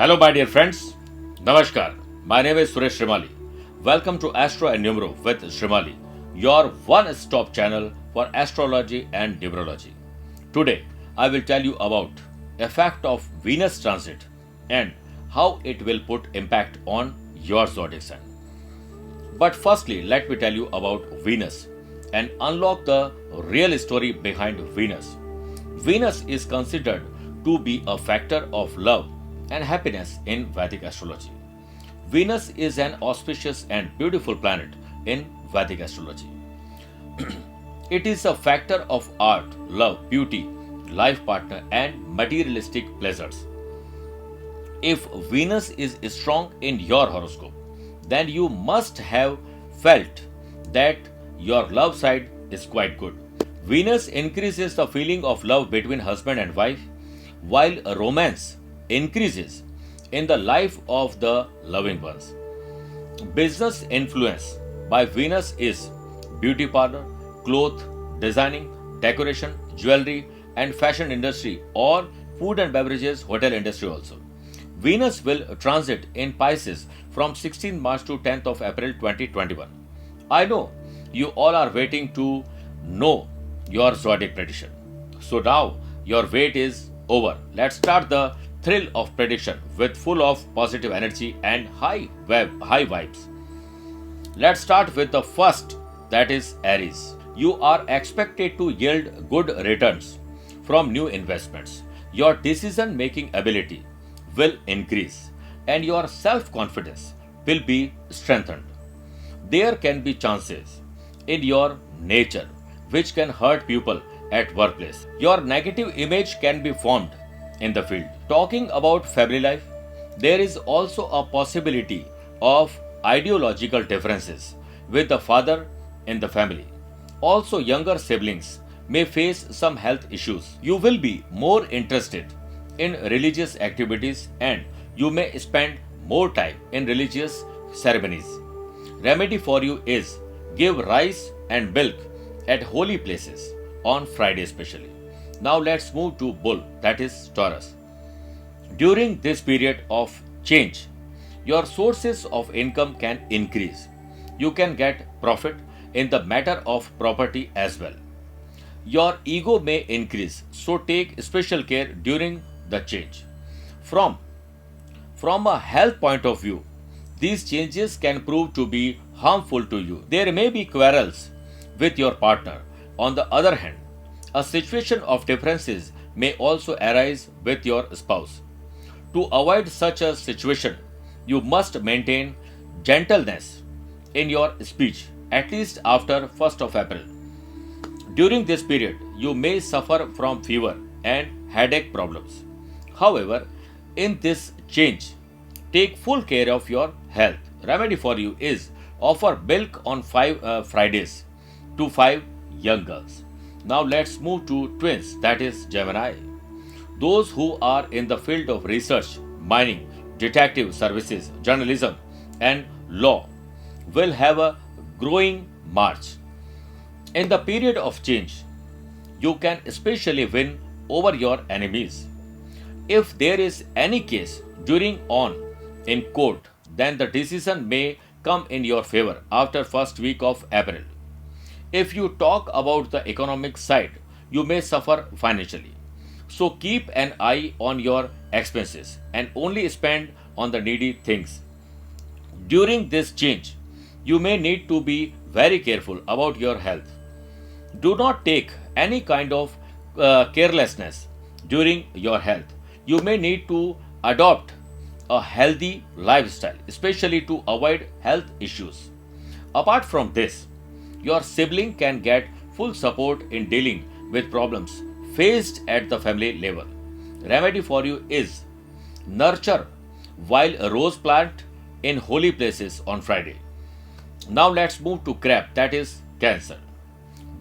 Hello, my dear friends. Namaskar. My name is Suresh Shrimali. Welcome to Astro and Numero with Shrimali, your one-stop channel for astrology and numerology. Today, I will tell you about effect of Venus transit and how it will put impact on your zodiac sign. But firstly, let me tell you about Venus and unlock the real story behind Venus. Venus is considered to be a factor of love and happiness in Vedic astrology. Venus is an auspicious and beautiful planet in Vedic astrology. It is a factor of art, love, beauty, life partner, and materialistic pleasures. If Venus is strong in your horoscope, then you must have felt that your love side is quite good. Venus increases the feeling of love between husband and wife, while romance increases in the life of the loving ones. Business influence by Venus is beauty parlor, cloth, designing, decoration, jewelry, and fashion industry, or food and beverages, hotel industry also. Venus will transit in Pisces from 16 March to 10th of April 2021. I know you all are waiting to know your zodiac prediction. So now your wait is over. Let's start the thrill of prediction with full of positive energy and high vibes. Let's start with the first, that is Aries. You are expected to yield good returns from new investments. Your decision making ability will increase and your self-confidence will be strengthened. There can be chances in your nature which can hurt people at workplace. Your negative image can be formed in the field. Talking about family life, there is also a possibility of ideological differences with the father in the family. Also, younger siblings may face some health issues. You will be more interested in religious activities and you may spend more time in religious ceremonies. Remedy for you is give rice and milk at holy places on Friday especially. Now let's move to Bull, that is Taurus. During this period of change, your sources of income can increase. You can get profit in the matter of property as well. Your ego may increase, so take special care during the change. From a health point of view, these changes can prove to be harmful to you. There may be quarrels with your partner. On the other hand, a situation of differences may also arise with your spouse. To avoid such a situation, you must maintain gentleness in your speech at least after 1st of April. During this period, you may suffer from fever and headache problems. However, in this change, take full care of your health. Remedy for you is offer milk on 5 Fridays to 5 young girls. Now let's move to twins, that is Gemini. Those who are in the field of research, mining, detective services, journalism, and law will have a growing march. In the period of change, you can especially win over your enemies. If there is any case during on in court, then the decision may come in your favor after first week of April. If you talk about the economic side, you may suffer financially. So keep an eye on your expenses and only spend on the needy things. During this change, you may need to be very careful about your health. Do not take any kind of carelessness during your health. You may need to adopt a healthy lifestyle, especially to avoid health issues. Apart from this, your sibling can get full support in dealing with problems faced at the family level. Remedy for you is nurture wild rose plant in holy places on Friday. Now let's move to Crab, that is Cancer.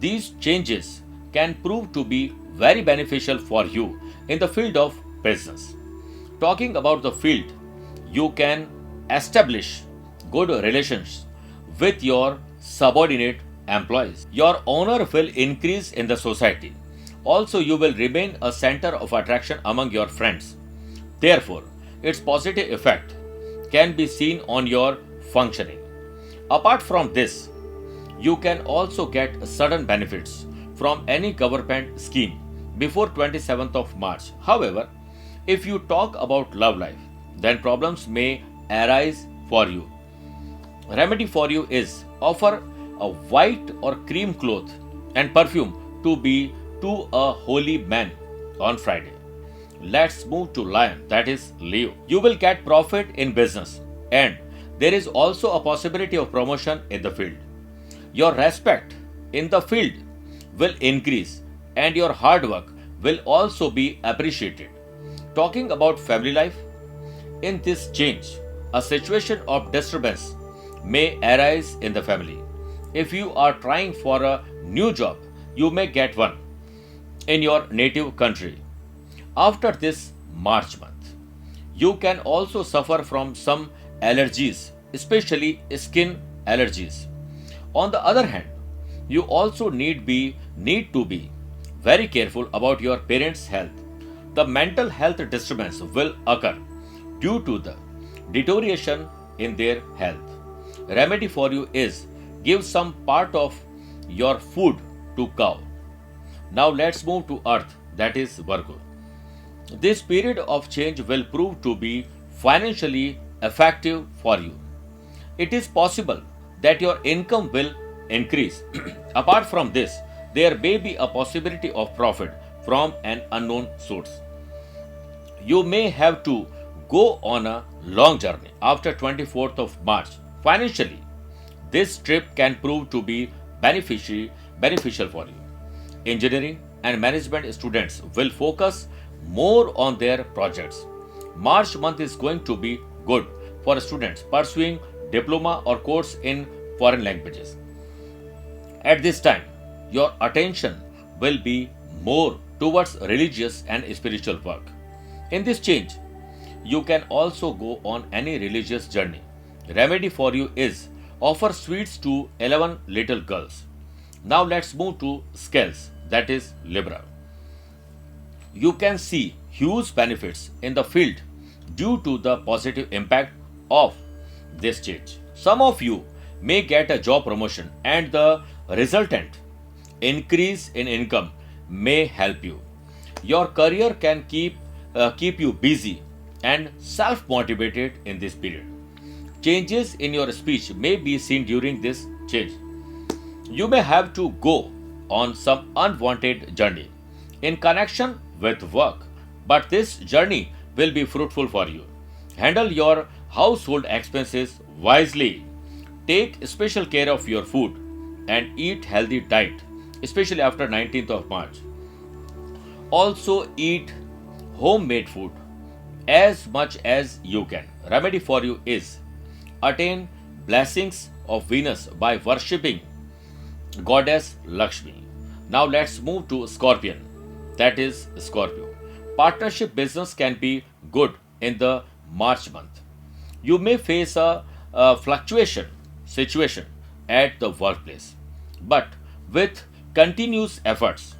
These changes can prove to be very beneficial for you in the field of business. Talking about the field, you can establish good relations with your subordinate employees. Your honor will increase in the society. Also, you will remain a center of attraction among your friends. Therefore, its positive effect can be seen on your functioning. Apart from this, you can also get sudden benefits from any government scheme before 27th of March. However, if you talk about love life, then problems may arise for you. Remedy for you is offer a white or cream cloth and perfume to be to a holy man on Friday. Let's move to Lion, that is Leo. You will get profit in business and there is also a possibility of promotion in the field. Your respect in the field will increase and your hard work will also be appreciated. Talking about family life, in this change, a situation of disturbance may arise in the family. If you are trying for a new job, you may get one in your native country. After this March month, you can also suffer from some allergies, especially skin allergies. On the other hand, you also need to be very careful about your parents' health. The mental health disturbance will occur due to the deterioration in their health. Remedy for you is give some part of your food to cow. Now let's move to Earth, that is Virgo. This period of change will prove to be financially effective for you. It is possible that your income will increase. Apart from this, there may be a possibility of profit from an unknown source. You may have to go on a long journey after 24th of March. Financially, this trip can prove to be beneficial for you. Engineering and management students will focus more on their projects. March month is going to be good for students pursuing diploma or course in foreign languages. At this time, your attention will be more towards religious and spiritual work. In this change, you can also go on any religious journey. Remedy for you is offer sweets to 11 little girls. Now let's move to Scales, that is Libra. You can see huge benefits in the field due to the positive impact of this change. Some of you may get a job promotion and the resultant increase in income may help you. Your career can keep you busy and self-motivated in this period. Changes in your speech may be seen during this change. You may have to go on some unwanted journey in connection with work, but this journey will be fruitful for you. Handle your household expenses wisely. Take special care of your food and eat healthy diet, especially after 19th of March. Also eat homemade food as much as you can. Remedy for you is attain blessings of Venus by worshipping goddess Lakshmi. Now let's move to Scorpion, that is Scorpio. Partnership business can be good in the March month. You may face a fluctuation situation at the workplace, but with continuous efforts,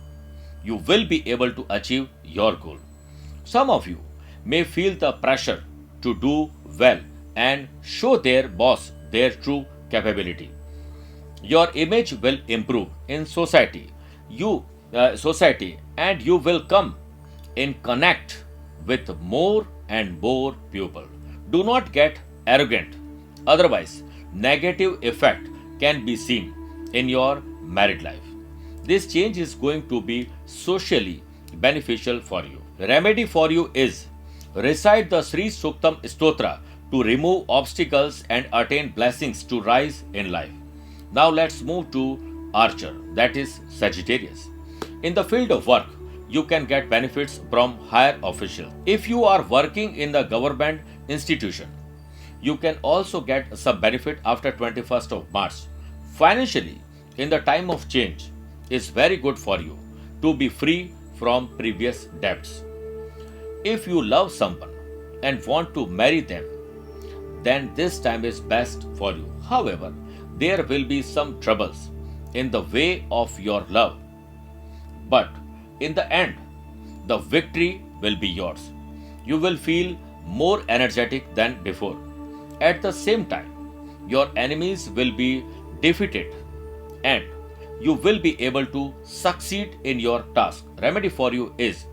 you will be able to achieve your goal. Some of you may feel the pressure to do well and show their boss their true capability. Your image will improve in society, and you will come in connect with more and more people. Do not get arrogant, otherwise negative effect can be seen in your married life. This change is going to be socially beneficial for you. Remedy for you is recite the Sri Suktam Stotra to remove obstacles and attain blessings to rise in life. Now let's move to Archer, that is Sagittarius. In the field of work, you can get benefits from higher officials. If you are working in the government institution, you can also get some benefit after 21st of March. Financially, in the time of change, is very good for you to be free from previous debts. If you love someone and want to marry them, then this time is best for you. However, there will be some troubles in the way of your love, but in the end, the victory will be yours. You will feel more energetic than before. At the same time, your enemies will be defeated and you will be able to succeed in your task. Remedy for you is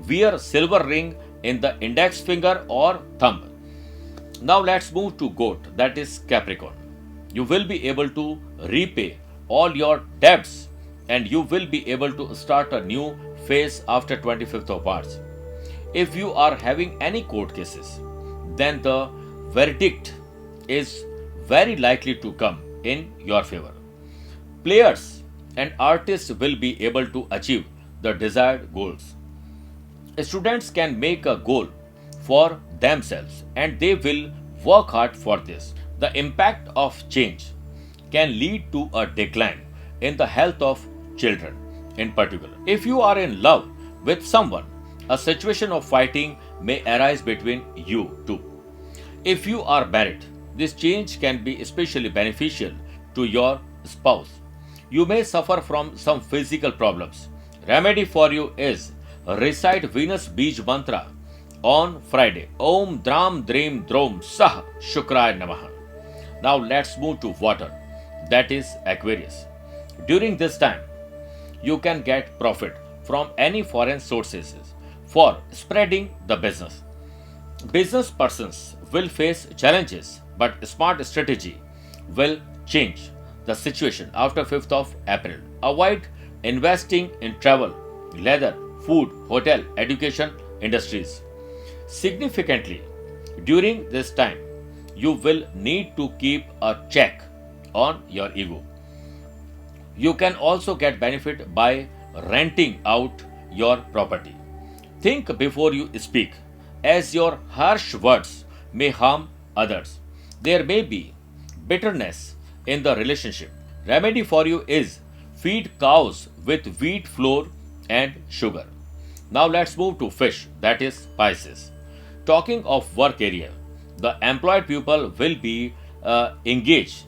wear silver ring in the index finger or thumb. Now let's move to goat, that is Capricorn. You will be able to repay all your debts and you will be able to start a new phase after 25th of March. If you are having any court cases, then the verdict is very likely to come in your favor. Players and artists will be able to achieve the desired goals. Students can make a goal for themselves and they will work hard for this. The impact of change can lead to a decline in the health of children in particular. If you are in love with someone, a situation of fighting may arise between you two. If you are married, this change can be especially beneficial to your spouse. You may suffer from some physical problems. Remedy for you is recite Venus Bij mantra on Friday. Om Dram Dream Drom Sah Shukray Namaha. Now let's move to water, that is Aquarius. During this time, you can get profit from any foreign sources for spreading the business. Business persons will face challenges, but smart strategy will change the situation after 5th of April. Avoid investing in travel, leather, food, hotel, education industries. Significantly, during this time, you will need to keep a check on your ego. You can also get benefit by renting out your property. Think before you speak, as your harsh words may harm others. There may be bitterness in the relationship. Remedy for you is feed cows with wheat flour and sugar. Now let's move to fish, that is Pisces. Talking of work area, the employed people will be engaged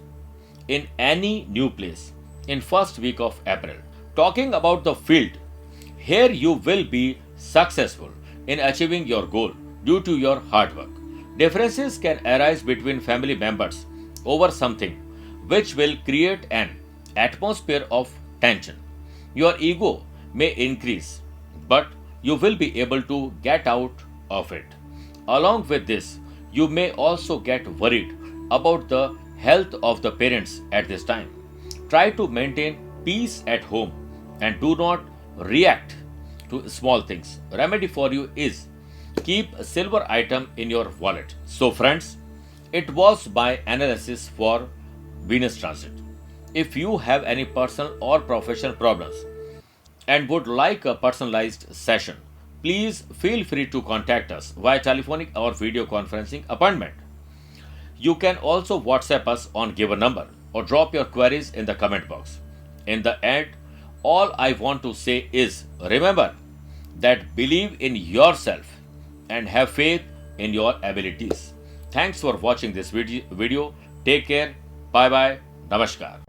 in any new place in first week of April. Talking about the field, here you will be successful in achieving your goal due to your hard work. Differences can arise between family members over something which will create an atmosphere of tension. Your ego may increase, but you will be able to get out of it. Along with this, you may also get worried about the health of the parents at this time. Try to maintain peace at home and do not react to small things. Remedy for you is keep a silver item in your wallet. So friends, it was my analysis for Venus transit. If you have any personal or professional problems and would like a personalized session, please feel free to contact us via telephonic or video conferencing appointment. You can also WhatsApp us on given number or drop your queries in the comment box. In the end, all I want to say is remember that believe in yourself and have faith in your abilities. Thanks for watching this video. Take care. Bye bye. Namaskar.